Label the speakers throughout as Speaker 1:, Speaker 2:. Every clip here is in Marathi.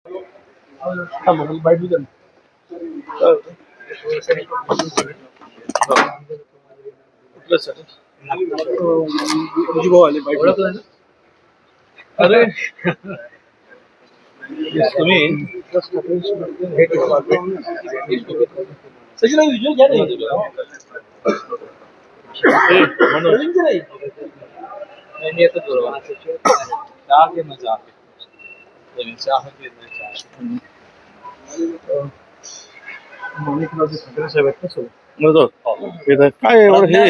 Speaker 1: अरे तुम्ही सचिन विजय घ्या नहीं तो बोलो चाह के मजा चाह के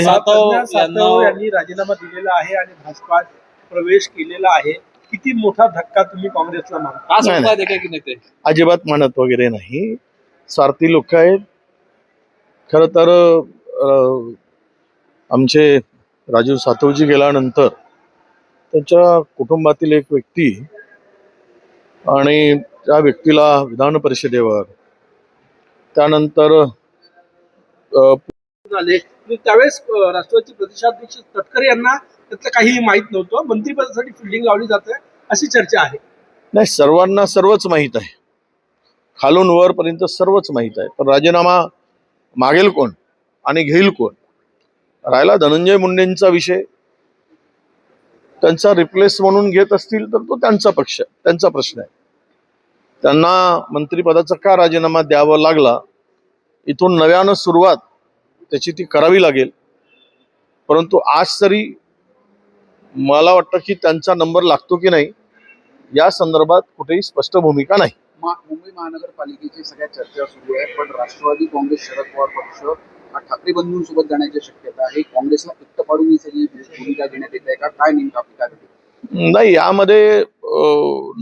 Speaker 1: सातव यांनी राजीनामा दिलेला आहे आणि भाजपात प्रवेश केलेला आहे. किती मोठा धक्का तुम्ही काँग्रेसला मानता?
Speaker 2: अजिबात म्हणत वगैरे नाही. स्वार्थी लोक आहेत. खर तर आमचे राजीव सातवजी गेल्यानंतर त्याच्या कुटुंबातील एक व्यक्ती आणि त्या व्यक्तीला विधान परिषदेवर त्यानंतर
Speaker 1: झाले त्यावेळेस राष्ट्रवादीचे प्रदेशाध्यक्ष तटकरे यांना त्यातलं काही माहित नव्हतं. मंत्रिपदासाठी फिल्डिंग लावली जाते अशी चर्चा आहे.
Speaker 2: नाही, सर्वांना सर्वच माहीत आहे. खालून वरपर्यंत सर्वच माहीत आहे. पण राजीनामा मागेल कोण आणि घेईल कोण? राहिला धनंजय मुंडेंचा विषय, त्यांचा रिप्लेस म्हणून घेत असतील तर तो त्यांचा पक्ष, त्यांचा प्रश्न आहे. त्यांना मंत्रिपदाचा का राजीनामा द्यावा लागला, इथून नव्यानं सुरुवात त्याची ती करावी लागेल. परंतु आज तरी मला वाटतं की त्यांचा नंबर लागतो की नाही या संदर्भात कुठेही स्पष्ट भूमिका नाही.
Speaker 3: मुंबई महानगरपालिकेची सगळ्या चर्चा सुरू आहे, पण राष्ट्रवादी काँग्रेस शरद पवार पक्ष ठाकरे बंधूंसोबत जाण्याची शक्यता आहे. काँग्रेसला एकटं पाडून ही सगळी भूमिका घेण्यात येत आहे का? काय नेमका आपली
Speaker 2: नाही, यामध्ये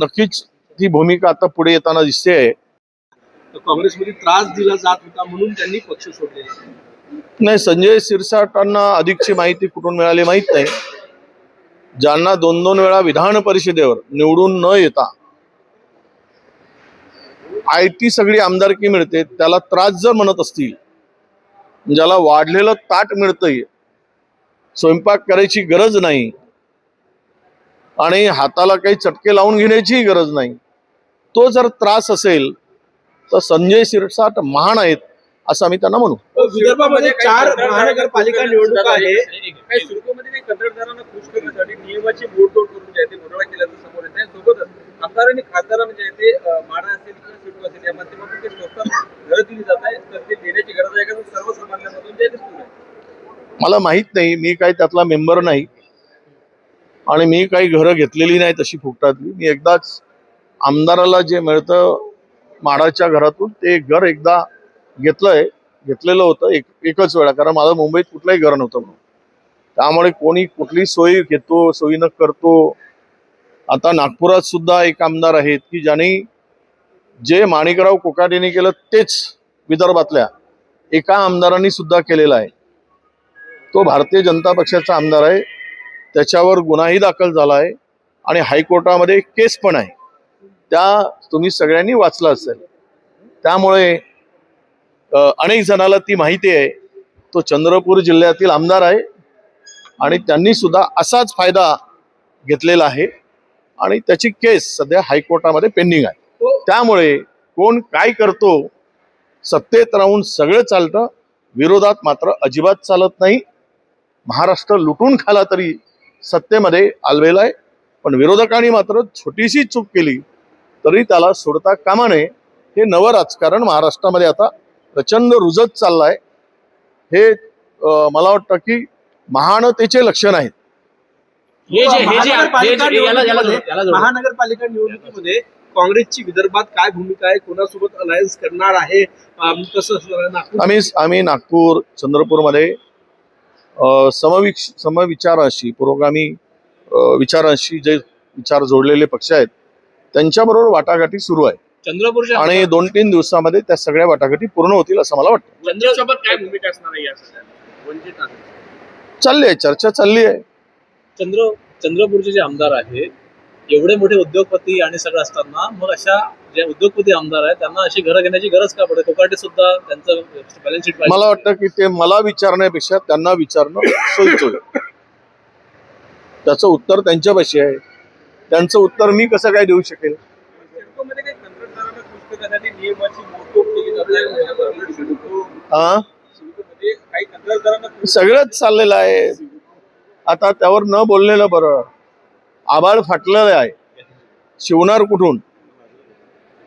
Speaker 2: नक्कीच ती भूमिका आता पुढे येताना दिसते आहे.
Speaker 1: काँग्रेसमध्ये त्रास दिला जात होता म्हणून त्यांनी पक्ष सोडले.
Speaker 2: नाही, संजय शिरसाटांना अधिकची माहिती कुठून मिळाली माहित नाही. ज्यांना 2-2 वेळा विधान परिषदेवर निवडून न येता आयती सगळी आमदारकी मिळते, त्याला त्रास जर म्हणत असतील, ज्याला वाढलेलं ताट मिळतंय, स्वयंपाक करायची गरज नाही आणि हाताला काही चटके लावून घेण्याची गरज नाही, तो जर त्रास असेल तर संजय शिरसाट महान आहेत असं आम्ही त्यांना म्हणू.
Speaker 1: विदर्भामध्ये 4 महानगरपालिका निवडणुका आहे. काही सिडकोमध्ये काही कंत्राटदारांना खुश करण्यासाठी नियमाची मोडतोड करून जे आहे ते घोटाळा केल्याचं समोर येत आहे. सोबतच आमदार आणि खासदारांना जे आहे ते माडा असेल किंवा सिडको असेल या माध्यमातून ते स्वतः घरं दिली जात आहे, तर ते देण्याची गरज आहे का सर्वसामान्यांमधून जे आहे ते सुरू आहे?
Speaker 2: मला माहित नाही, मी काही त्यातला मेंबर नाही आणि मी काही घरं घेतलेली नाही तशी फुकटातली. मी एकदाच आमदाराला जे मिळतं माडाच्या घरातून ते घर एकदा घेतलेलं होतं एकच वेळा, कारण माझं मुंबईत कुठलंही घर नव्हतं म्हणून. त्यामुळे कोणी कुठली सोयी घेतो, सोयीनं करतो. आता नागपुरात सुद्धा एक आमदार आहेत की ज्यांनी जे माणिकराव कोकाटेने केलं तेच विदर्भातल्या एका आमदारांनी सुद्धा केलेलं आहे. तो भारतीय जनता पक्षाचा आमदार आहे. त्याच्यावर गुन्हाही दाखल झाला आहे आणि हायकोर्टामध्ये केस पण आहे. त्या तुम्ही सगळ्यांनी वाचला असेल. त्यामुळे अनेक जणाला ती माहिती आहे. तो चंद्रपूर जिल्ह्यातील आमदार आहे आणि त्यांनी सुद्धा असाच फायदा घेतलेला आहे आणि त्याची केस सध्या हायकोर्टामध्ये पेंडिंग आहे. त्यामुळे कोण काय करतो, सत्तेत राहून सगळं चालतं, विरोधात मात्र अजिबात चालत नाही. महाराष्ट्र लुटून खाला तरी सत्तेमध्ये आलवेला आहे, पण विरोधकांनी मात्र छोटीशी चूक केली तरी त्याला सोडता कामा नये. हे नवं राजकारण महाराष्ट्रामध्ये आता प्रचंड रुजत चाललंय. हे मला वाटतं की महानतेचे लक्षण आहेत.
Speaker 1: महानगरपालिका निवडणुकीमध्ये काँग्रेसची विदर्भात काय भूमिका आहे, कोणासोबत अलायन्स करणार आहे,
Speaker 2: आम्ही नागपूर चंद्रपूरमध्ये समविचाराशी पुरोगामी विचाराशी जे विचार जोडलेले पक्ष आहेत त्यांच्याबरोबर वाटाघाटी सुरू आहे. चंद्रपूरच्या आणि 2-3 दिवसामध्ये त्या सगळ्या वाटाघाटी पूर्ण होतील असं मला वाटतं.
Speaker 1: चंद्रसोबत काय भूमिका असणार आहे या
Speaker 2: चालली आहे, चर्चा चालली आहे.
Speaker 4: चंद्रपूरचे जे आमदार आहेत, एवढे मोठे उद्योगपती आणि सगळं असताना मग अशा जे उद्योगपती आमदार आहेत त्यांना अशी घरं घेण्याची गरज का पडते? कोकाटे सुद्धा त्यांचं बॅलन्स शीट
Speaker 2: मला वाटतं की ते मला विचारण्यापेक्षा त्यांना विचारणं सोयीचं होईल. त्याचं उत्तर त्यांच्यापाशी आहे. त्यांचं उत्तर मी कसं काय देऊ शकेल?
Speaker 1: सिडकोमध्ये काही करण्यासाठी नियमाची मोडतोड केली जाते
Speaker 2: हा
Speaker 1: सिडकोमध्ये काही कंत्राटदारांना
Speaker 2: सगळंच चाललेलं आहे. आता त्यावर न बोललेलं बरं. आभाळ फाटलेलं आहे, शिवणार कुठून?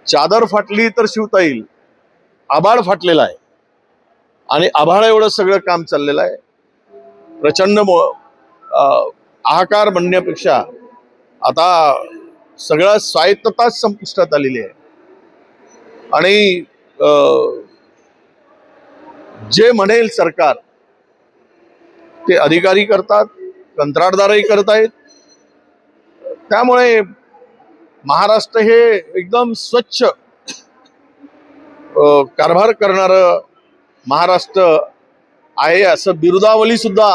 Speaker 2: चादर फाटली तर शिवता येईल, आभाळ फाटलेला आहे आणि आभाळ एवढं सगळं काम चाललेलं आहे. प्रचंड हाहाकार म्हणण्यापेक्षा आता सगळं स्वायत्तताच संपुष्टात आलेली आहे आणि जे म्हणेल सरकार ते अधिकारी करतात, कंत्राटदारही करतायत. त्यामुळे महाराष्ट्र हे एकदम स्वच्छ कारभार करणारं महाराष्ट्र आहे असं बिरुदावली सुद्धा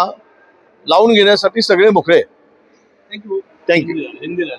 Speaker 2: लावून घेण्यासाठी सगळे मोकळे.
Speaker 1: थँक्यू.
Speaker 2: थँक्यू.
Speaker 4: हिंदीला